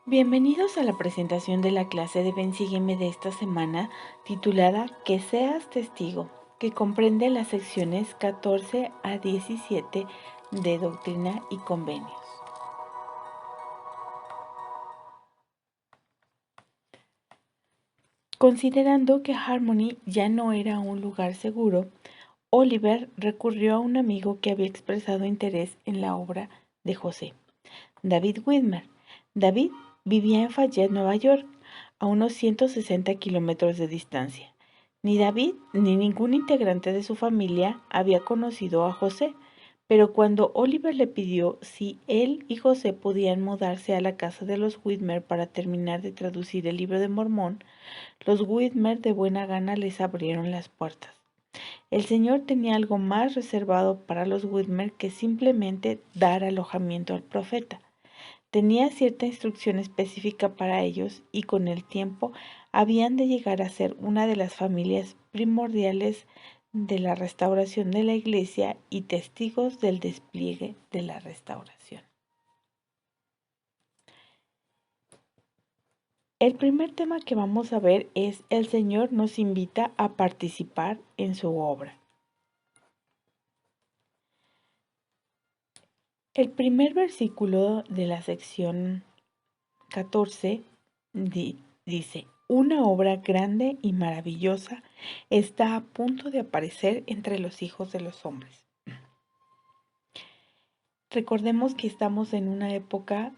Bienvenidos a la presentación de la clase de Ven Sígueme de esta semana titulada Que seas testigo, que comprende las secciones 14 a 17 de Doctrina y Convenios. Considerando que Harmony ya no era un lugar seguro, Oliver recurrió a un amigo que había expresado interés en la obra de José, David Widmer. David vivía en Fayette, Nueva York, a unos 160 kilómetros de distancia. Ni David ni ningún integrante de su familia había conocido a José, pero cuando Oliver le pidió si él y José podían mudarse a la casa de los Widmer para terminar de traducir el Libro de Mormón, los Widmer de buena gana les abrieron las puertas. El Señor tenía algo más reservado para los Widmer que simplemente dar alojamiento al profeta. Tenía cierta instrucción específica para ellos y con el tiempo habían de llegar a ser una de las familias primordiales de la restauración de la iglesia y testigos del despliegue de la restauración. El primer tema que vamos a ver es el Señor nos invita a participar en su obra. El primer versículo de la sección 14 dice: una obra grande y maravillosa está a punto de aparecer entre los hijos de los hombres. Recordemos que estamos en una época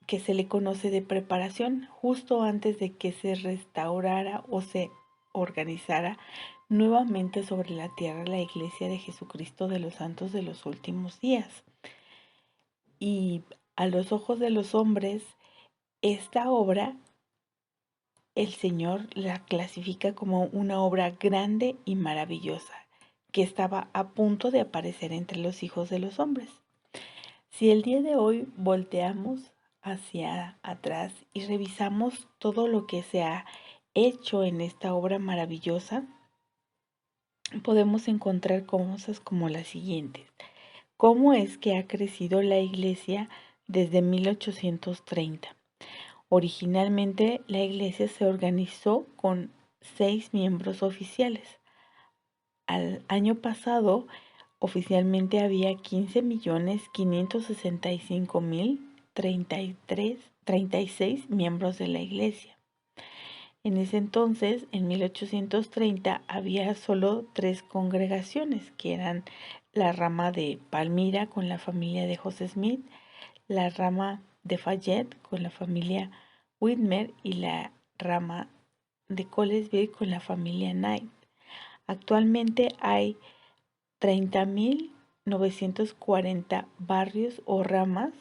que se le conoce de preparación, justo antes de que se restaurara o se organizara nuevamente sobre la tierra la Iglesia de Jesucristo de los Santos de los Últimos Días. Y a los ojos de los hombres, esta obra el Señor la clasifica como una obra grande y maravillosa, que estaba a punto de aparecer entre los hijos de los hombres. Si el día de hoy volteamos hacia atrás y revisamos todo lo que se ha hecho en esta obra maravillosa, podemos encontrar cosas como las siguientes. ¿Cómo es que ha crecido la iglesia desde 1830? Originalmente, la iglesia se organizó con 6 miembros oficiales. Al año pasado, oficialmente había 15.565.036 miembros de la iglesia. En ese entonces, en 1830, había solo 3 congregaciones, que eran la rama de Palmyra con la familia de José Smith, la rama de Fayette con la familia Widmer y la rama de Colesville con la familia Knight. Actualmente hay 30.940 barrios o ramas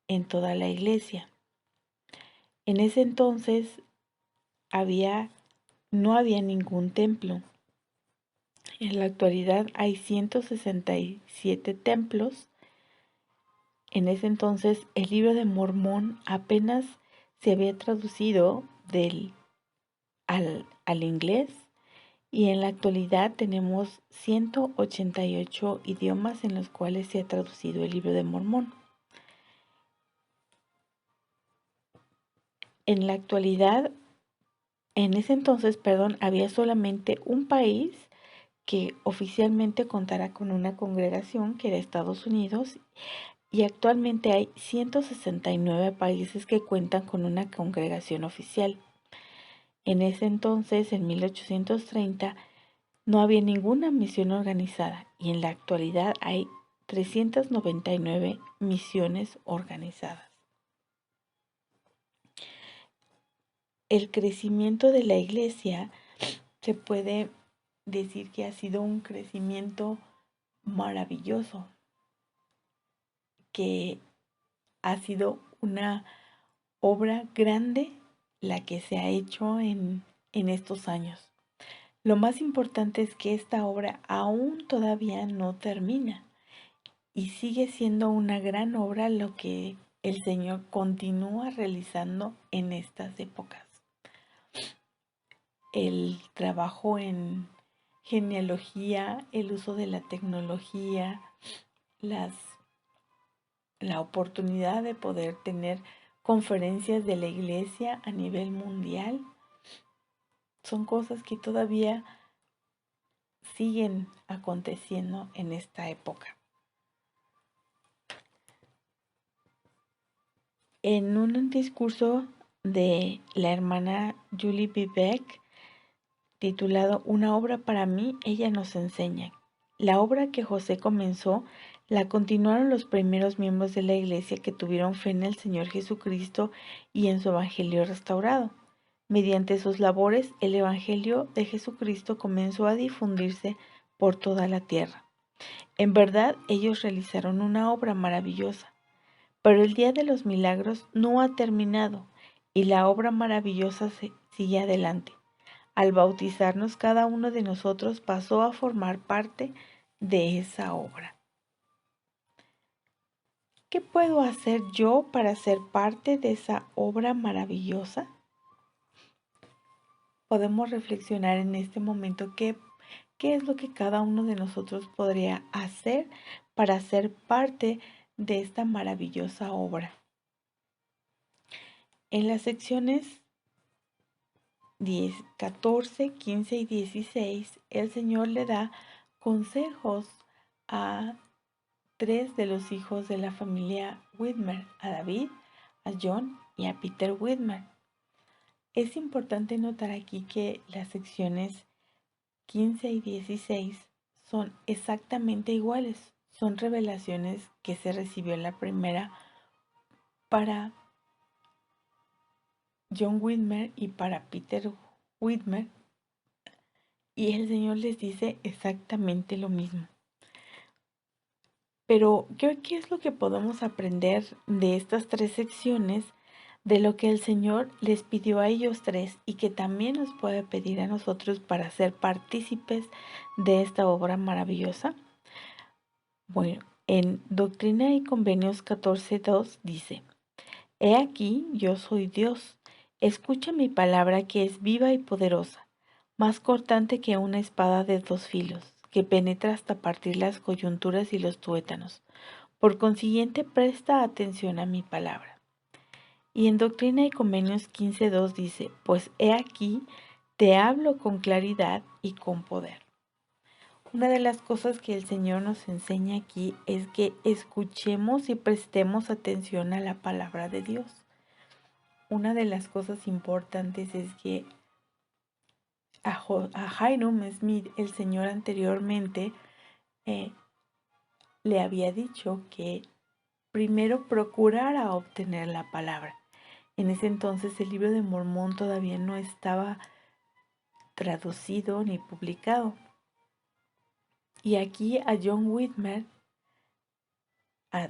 en toda la iglesia. En ese entonces no había ningún templo. En la actualidad hay 167 templos. En ese entonces el Libro de Mormón apenas se había traducido al inglés y en la actualidad tenemos 188 idiomas en los cuales se ha traducido el Libro de Mormón. En la actualidad, en ese entonces, había solamente un país que oficialmente contara con una congregación, que era Estados Unidos, y actualmente hay 169 países que cuentan con una congregación oficial. En ese entonces, en 1830, no había ninguna misión organizada y en la actualidad hay 399 misiones organizadas. El crecimiento de la iglesia se puede decir que ha sido un crecimiento maravilloso, que ha sido una obra grande la que se ha hecho en estos años. Lo más importante es que esta obra aún todavía no termina y sigue siendo una gran obra lo que el Señor continúa realizando en estas épocas. El trabajo en genealogía, el uso de la tecnología, la oportunidad de poder tener conferencias de la iglesia a nivel mundial. Son cosas que todavía siguen aconteciendo en esta época. En un discurso de la hermana Julie B. Beck, titulado Una obra para mí, ella nos enseña. La obra que José comenzó la continuaron los primeros miembros de la iglesia que tuvieron fe en el Señor Jesucristo y en su evangelio restaurado. Mediante sus labores, el evangelio de Jesucristo comenzó a difundirse por toda la tierra. En verdad, ellos realizaron una obra maravillosa, pero el día de los milagros no ha terminado y la obra maravillosa sigue adelante. Al bautizarnos, cada uno de nosotros pasó a formar parte de esa obra. ¿Qué puedo hacer yo para ser parte de esa obra maravillosa? Podemos reflexionar en este momento qué es lo que cada uno de nosotros podría hacer para ser parte de esta maravillosa obra. En las secciones 14, 15 y 16, el Señor le da consejos a 3 de los hijos de la familia Whitmer, a David, a John y a Peter Whitmer. Es importante notar aquí que las secciones 15 y 16 son exactamente iguales. Son revelaciones que se recibió en la primera para John Whitmer y para Peter Whitmer. Y el Señor les dice exactamente lo mismo. Pero, ¿qué es lo que podemos aprender de estas 3 secciones de lo que el Señor les pidió a ellos 3 y que también nos puede pedir a nosotros para ser partícipes de esta obra maravillosa? Bueno, en Doctrina y Convenios 14:2 dice: He aquí, yo soy Dios. Escucha mi palabra que es viva y poderosa, más cortante que una espada de 2 filos, que penetra hasta partir las coyunturas y los tuétanos. Por consiguiente, presta atención a mi palabra. Y en Doctrina y Convenios 15:2 dice: Pues he aquí, te hablo con claridad y con poder. Una de las cosas que el Señor nos enseña aquí es que escuchemos y prestemos atención a la palabra de Dios. Una de las cosas importantes es que a Hyrum Smith, el Señor anteriormente le había dicho que primero procurara obtener la palabra. En ese entonces el libro de Mormón todavía no estaba traducido ni publicado. Y aquí a John Whitmer, a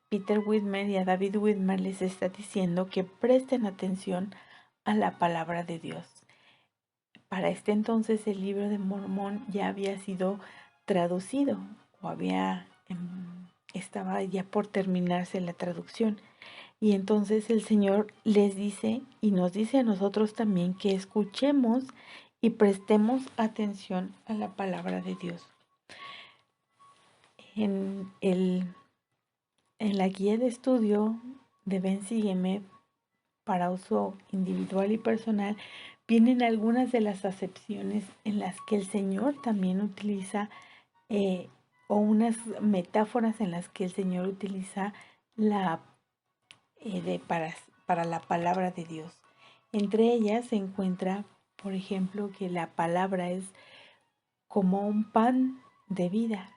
Peter Whitmer y a David Whitmer les está diciendo que presten atención a la palabra de Dios. Para este entonces el libro de Mormón ya había sido traducido o estaba ya por terminarse la traducción. Y entonces el Señor les dice y nos dice a nosotros también que escuchemos y prestemos atención a la palabra de Dios. En la guía de estudio de Ben Sígueme para uso individual y personal vienen algunas de las acepciones en las que el Señor también utiliza o unas metáforas en las que el Señor utiliza para la palabra de Dios. Entre ellas se encuentra, por ejemplo, que la palabra es como un pan de vida,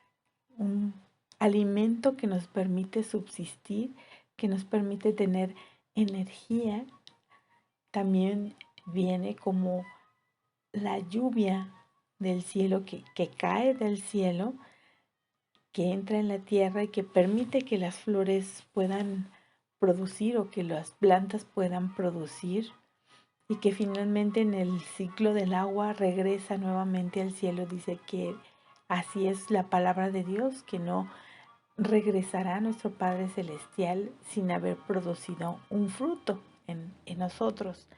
un alimento que nos permite subsistir, que nos permite tener energía. También viene como la lluvia del cielo que cae del cielo, que entra en la tierra y que permite que las flores puedan producir o que las plantas puedan producir, y que finalmente en el ciclo del agua regresa nuevamente al cielo. Dice que así es la palabra de Dios, que no regresará a nuestro Padre Celestial sin haber producido un fruto en nosotros.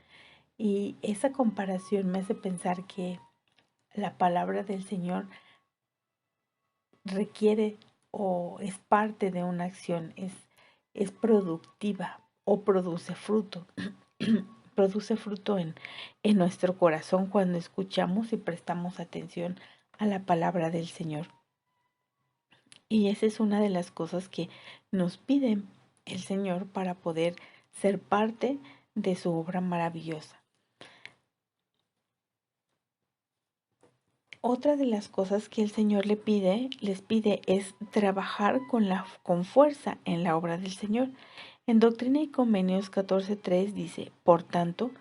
Y esa comparación me hace pensar que la palabra del Señor requiere o es parte de una acción, es productiva. o produce fruto. Produce fruto en nuestro corazón cuando escuchamos y prestamos atención a la palabra del Señor. Y esa es una de las cosas que nos pide el Señor para poder ser parte de su obra maravillosa. Otra de las cosas que el Señor les pide es trabajar con fuerza en la obra del Señor. En Doctrina y Convenios 14:3 dice: por tanto,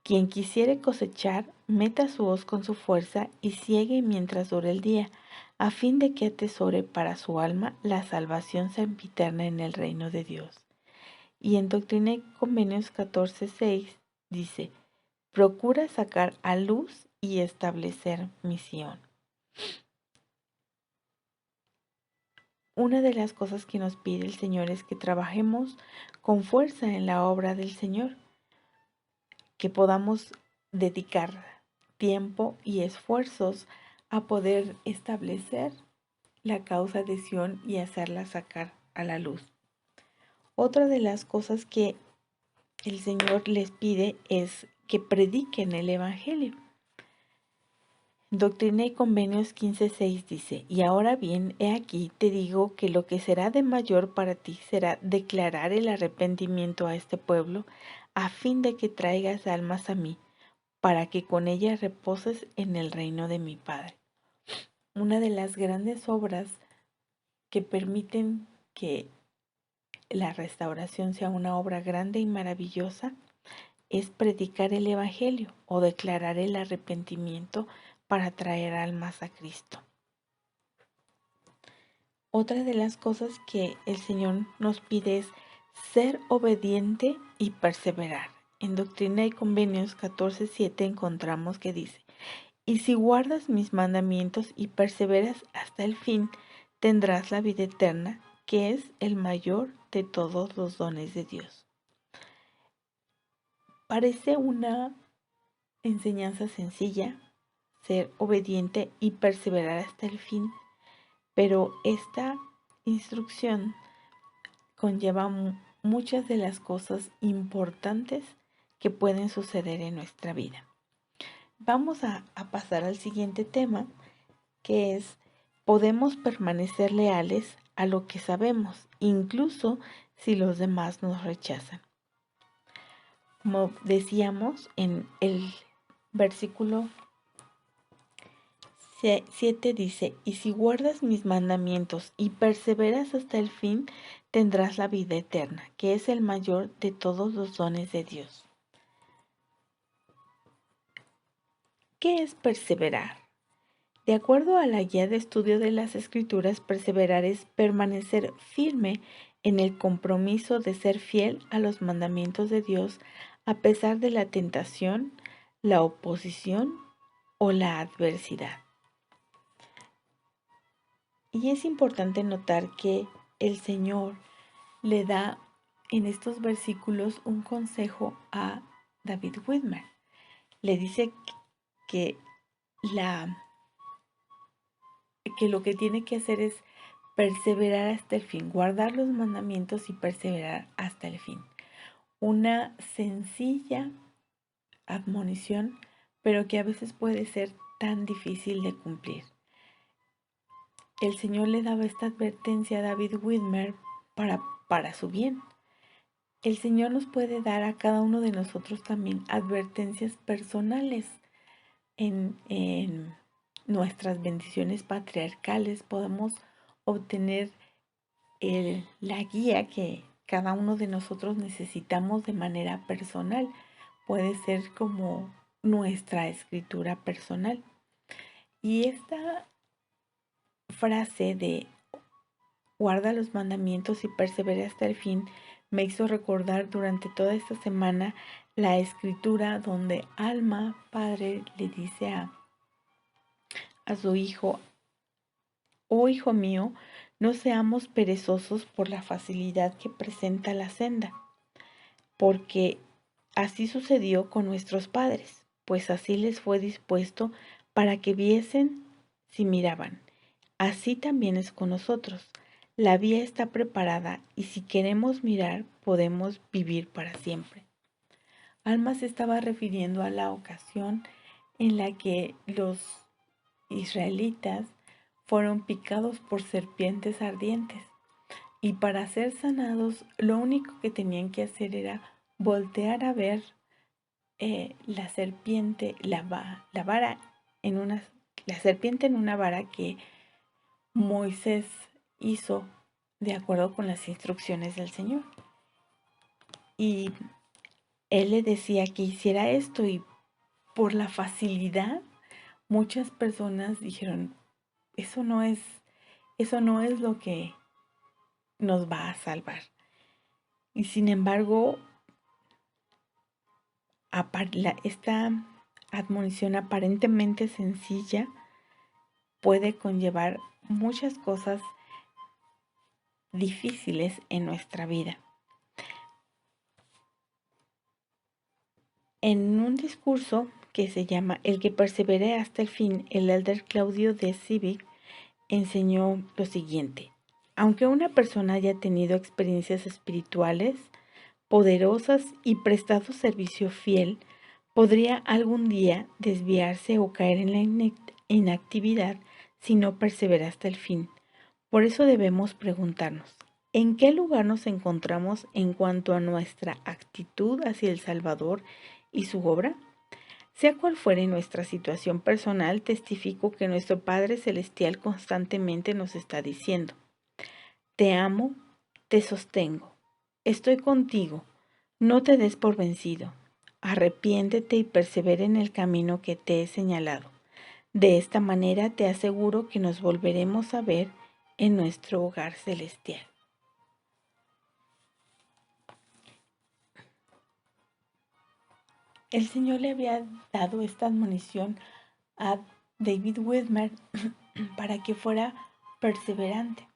quien quisiere cosechar, meta su hoz con su fuerza y siegue mientras dure el día, a fin de que atesore para su alma la salvación sempiterna en el reino de Dios. Y en Doctrina y Convenios 14:6 dice: procura sacar a luz y establecer misión. Una de las cosas que nos pide el Señor es que trabajemos con fuerza en la obra del Señor, que podamos dedicar tiempo y esfuerzos a poder establecer la causa de Sión y hacerla sacar a la luz. Otra de las cosas que el Señor les pide es que prediquen el Evangelio. Doctrina y Convenios 15:6 dice: y ahora bien, he aquí te digo que lo que será de mayor para ti será declarar el arrepentimiento a este pueblo, a fin de que traigas almas a mí, para que con ellas reposes en el reino de mi Padre. Una de las grandes obras que permiten que la restauración sea una obra grande y maravillosa es predicar el Evangelio o declarar el arrepentimiento para traer almas a Cristo. Otra de las cosas que el Señor nos pide es ser obediente y perseverar. En Doctrina y Convenios 14:7 encontramos que dice: y si guardas mis mandamientos y perseveras hasta el fin, tendrás la vida eterna, que es el mayor de todos los dones de Dios. Parece una enseñanza sencilla, ser obediente y perseverar hasta el fin, pero esta instrucción conlleva muchas de las cosas importantes que pueden suceder en nuestra vida. Vamos a pasar al siguiente tema, que es: podemos permanecer leales a lo que sabemos, incluso si los demás nos rechazan. Como decíamos en el versículo 7 dice: y si guardas mis mandamientos y perseveras hasta el fin, tendrás la vida eterna, que es el mayor de todos los dones de Dios. ¿Qué es perseverar? De acuerdo a la guía de estudio de las Escrituras, perseverar es permanecer firme en el compromiso de ser fiel a los mandamientos de Dios a pesar de la tentación, la oposición o la adversidad. Y es importante notar que el Señor le da en estos versículos un consejo a David Whitmer. Le dice que lo que tiene que hacer es perseverar hasta el fin, guardar los mandamientos y perseverar hasta el fin. Una sencilla admonición, pero que a veces puede ser tan difícil de cumplir. El Señor le daba esta advertencia a David Whitmer para su bien. El Señor nos puede dar a cada uno de nosotros también advertencias personales en nuestras bendiciones patriarcales. Podemos obtener la guía que cada uno de nosotros necesitamos de manera personal. Puede ser como nuestra escritura personal. Y esta frase de guarda los mandamientos y persevera hasta el fin me hizo recordar durante toda esta semana la escritura donde Alma, padre, le dice a su hijo: oh hijo mío, no seamos perezosos por la facilidad que presenta la senda, porque así sucedió con nuestros padres, pues así les fue dispuesto para que viesen si miraban. Así también es con nosotros. La vía está preparada y si queremos mirar, podemos vivir para siempre. Alma se estaba refiriendo a la ocasión en la que los israelitas fueron picados por serpientes ardientes y para ser sanados lo único que tenían que hacer era voltear a ver la serpiente, vara en la serpiente en una vara que Moisés hizo de acuerdo con las instrucciones del Señor. Y él le decía que hiciera esto y por la facilidad muchas personas dijeron, eso no es lo que nos va a salvar. Y sin embargo, esta admonición aparentemente sencilla puede conllevar muchas cosas difíciles en nuestra vida. En un discurso que se llama El que persevere hasta el fin, el elder Claudio de Civic enseñó lo siguiente: aunque una persona haya tenido experiencias espirituales poderosas y prestado servicio fiel, podría algún día desviarse o caer en la inactividad si no persevera hasta el fin. Por eso debemos preguntarnos, ¿en qué lugar nos encontramos en cuanto a nuestra actitud hacia el Salvador y su obra? Sea cual fuere nuestra situación personal, testifico que nuestro Padre Celestial constantemente nos está diciendo: te amo, te sostengo, estoy contigo, no te des por vencido, arrepiéntete y persevera en el camino que te he señalado. De esta manera te aseguro que nos volveremos a ver en nuestro hogar celestial. El Señor le había dado esta admonición a David Widmer para que fuera perseverante.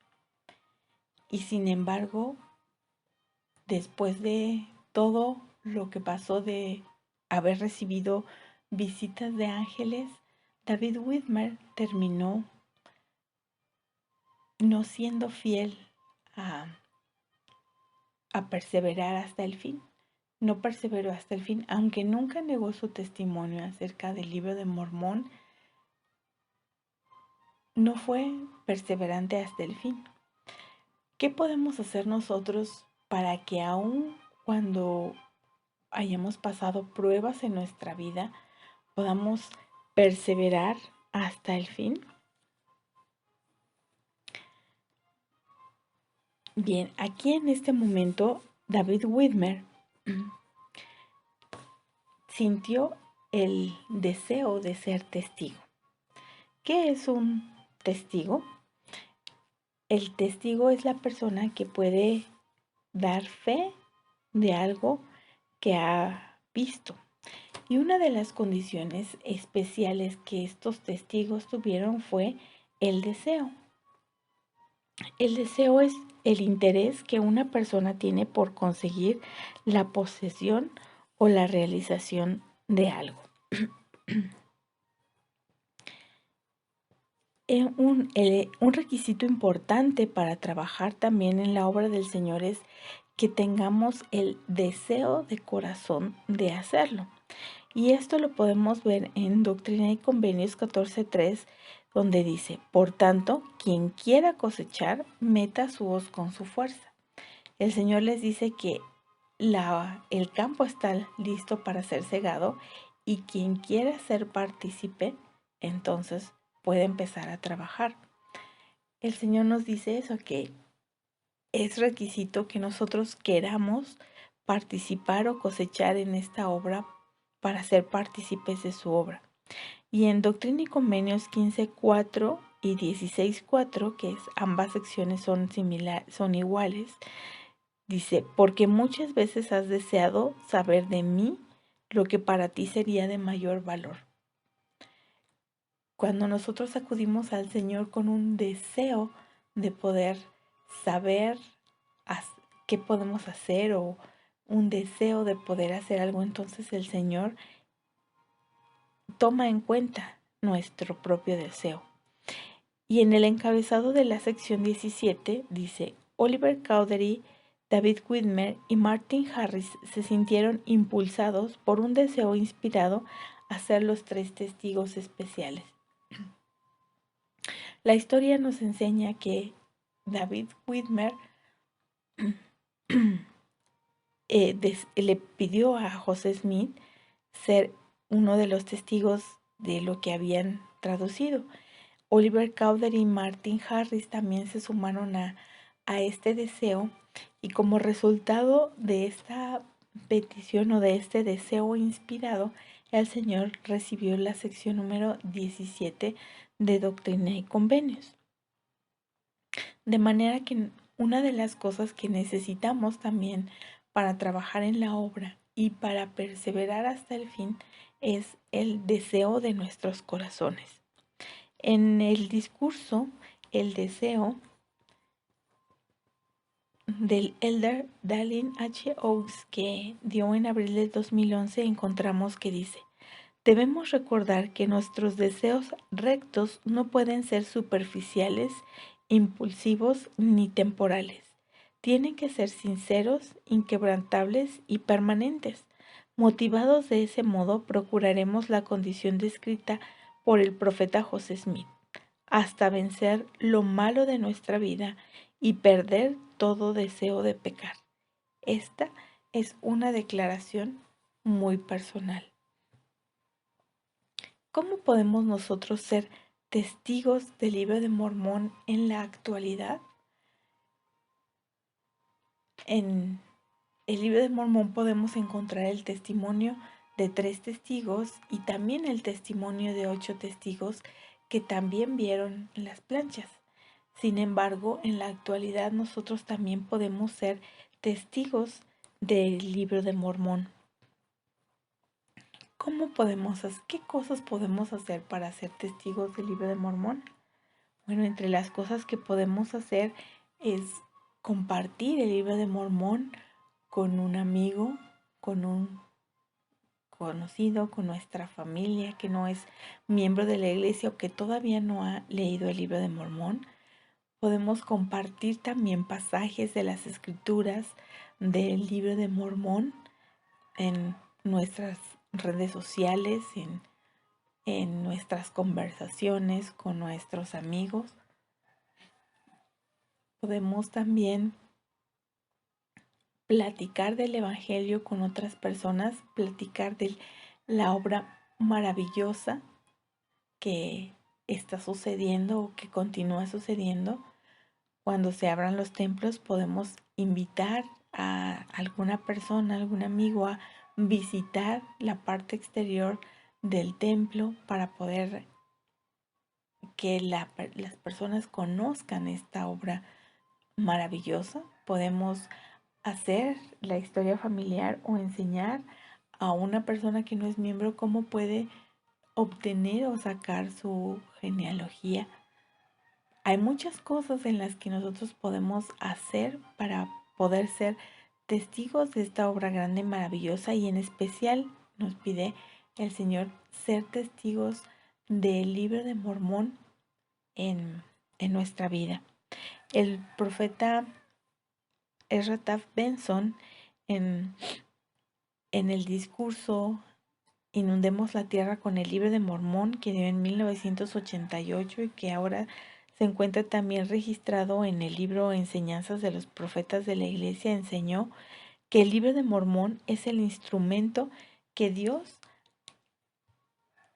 Y sin embargo, después de todo lo que pasó de haber recibido visitas de ángeles, David Widmer terminó no siendo fiel a, a perseverar hasta el fin. No perseveró hasta el fin, aunque nunca negó su testimonio acerca del libro de Mormón, no fue perseverante hasta el fin. ¿Qué podemos hacer nosotros para que aun cuando hayamos pasado pruebas en nuestra vida, podamos perseverar hasta el fin? Bien, aquí en este momento David Widmer sintió el deseo de ser testigo. ¿Qué es un testigo? El testigo es la persona que puede dar fe de algo que ha visto. Y una de las condiciones especiales que estos testigos tuvieron fue el deseo. El deseo es el interés que una persona tiene por conseguir la posesión o la realización de algo. Un requisito importante para trabajar también en la obra del Señor es que tengamos el deseo de corazón de hacerlo. Y esto lo podemos ver en Doctrina y Convenios 14.3, donde dice: por tanto, quien quiera cosechar, meta su hoz con su fuerza. El Señor les dice que el campo está listo para ser segado y quien quiera ser partícipe, entonces puede empezar a trabajar. El Señor nos dice eso, que es requisito que nosotros queramos participar o cosechar en esta obra para ser partícipes de su obra. Y en Doctrina y Convenios 15.4 y 16.4, que ambas secciones son iguales, dice: porque muchas veces has deseado saber de mí lo que para ti sería de mayor valor. Cuando nosotros acudimos al Señor con un deseo de poder saber qué podemos hacer o un deseo de poder hacer algo, entonces el Señor toma en cuenta nuestro propio deseo. Y en el encabezado de la sección 17 dice: Oliver Cowdery, David Widmer y Martin Harris se sintieron impulsados por un deseo inspirado a ser los 3 testigos especiales. La historia nos enseña que David Widmer le pidió a José Smith ser uno de los testigos de lo que habían traducido. Oliver Cowdery y Martin Harris también se sumaron a este deseo, y como resultado de esta petición o de este deseo inspirado, el Señor recibió la sección número 17 de Doctrina y Convenios. De manera que una de las cosas que necesitamos también para trabajar en la obra y para perseverar hasta el fin es el deseo de nuestros corazones. En el discurso, el deseo del Elder Dallin H. Oaks, que dio en abril de 2011, encontramos que dice: debemos recordar que nuestros deseos rectos no pueden ser superficiales, impulsivos ni temporales. Tienen que ser sinceros, inquebrantables y permanentes. Motivados de ese modo, procuraremos la condición descrita por el profeta José Smith, hasta vencer lo malo de nuestra vida y perder todo deseo de pecar. Esta es una declaración muy personal. ¿Cómo podemos nosotros ser testigos del Libro de Mormón en la actualidad? En el Libro de Mormón podemos encontrar el testimonio de 3 testigos y también el testimonio de 8 testigos que también vieron las planchas. Sin embargo, en la actualidad nosotros también podemos ser testigos del Libro de Mormón. ¿Qué cosas podemos hacer para ser testigos del Libro de Mormón? Bueno, entre las cosas que podemos hacer es compartir el Libro de Mormón con un amigo, con un conocido, con nuestra familia que no es miembro de la iglesia o que todavía no ha leído el Libro de Mormón. Podemos compartir también pasajes de las Escrituras del Libro de Mormón en nuestras redes sociales, en nuestras conversaciones con nuestros amigos. Podemos también platicar del Evangelio con otras personas, platicar de la obra maravillosa que está sucediendo o que continúa sucediendo. Cuando se abran los templos, podemos invitar a alguna persona, algún amigo a visitar la parte exterior del templo para poder que las personas conozcan esta obra maravillosa. Podemos hacer la historia familiar o enseñar a una persona que no es miembro cómo puede obtener o sacar su genealogía. Hay muchas cosas en las que nosotros podemos hacer para poder ser testigos de esta obra grande y maravillosa, y en especial nos pide el Señor ser testigos del Libro de Mormón en nuestra vida. El profeta Ezra Taft Benson en el discurso Inundemos la Tierra con el Libro de Mormón, que dio en 1988 y que ahora se encuentra también registrado en el libro Enseñanzas de los Profetas de la Iglesia, enseñó que el Libro de Mormón es el instrumento que Dios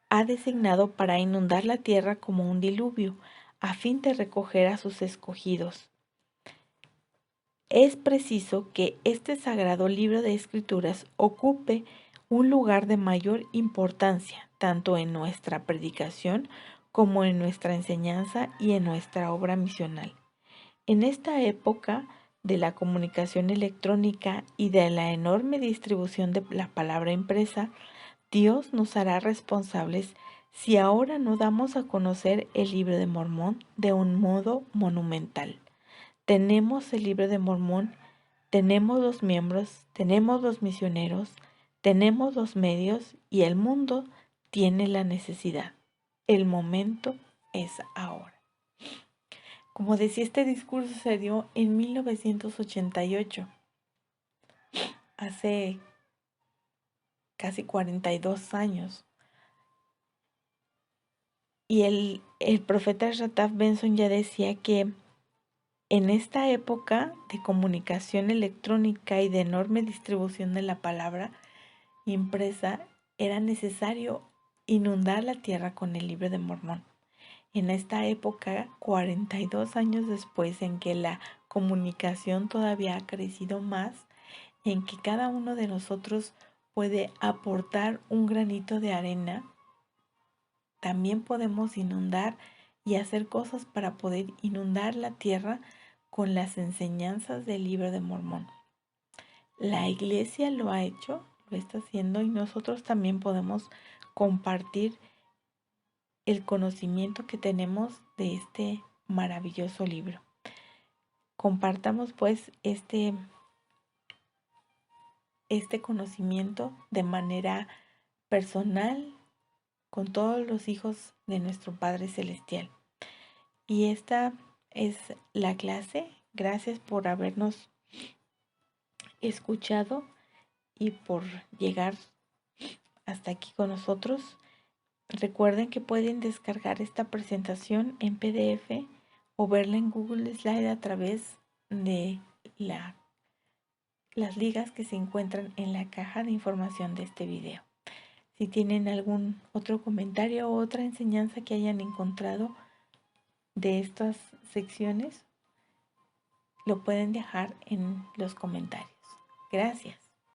ha designado para inundar la tierra como un diluvio, a fin de recoger a sus escogidos. Es preciso que este sagrado libro de Escrituras ocupe un lugar de mayor importancia, tanto en nuestra predicación como en nuestra enseñanza y en nuestra obra misional. En esta época de la comunicación electrónica y de la enorme distribución de la palabra impresa, Dios nos hará responsables si ahora no damos a conocer el Libro de Mormón de un modo monumental. Tenemos el Libro de Mormón, tenemos los miembros, tenemos los misioneros, tenemos los medios y el mundo tiene la necesidad. El momento es ahora. Como decía, este discurso se dio en 1988, hace casi 42 años. Y el profeta Rataf Benson ya decía que en esta época de comunicación electrónica y de enorme distribución de la palabra impresa, era necesario inundar la tierra con el Libro de Mormón. En esta época, 42 años después, en que la comunicación todavía ha crecido más, en que cada uno de nosotros puede aportar un granito de arena, también podemos inundar y hacer cosas para poder inundar la tierra con las enseñanzas del Libro de Mormón. La iglesia lo ha hecho, lo está haciendo, y nosotros también podemos compartir el conocimiento que tenemos de este maravilloso libro. Compartamos pues este conocimiento de manera personal con todos los hijos de nuestro Padre Celestial. Y esta es la clase. Gracias por habernos escuchado y por llegar hasta aquí con nosotros. Recuerden que pueden descargar esta presentación en PDF o verla en Google Slide a través de las ligas que se encuentran en la caja de información de este video. Si tienen algún otro comentario o otra enseñanza que hayan encontrado de estas secciones, lo pueden dejar en los comentarios. Gracias.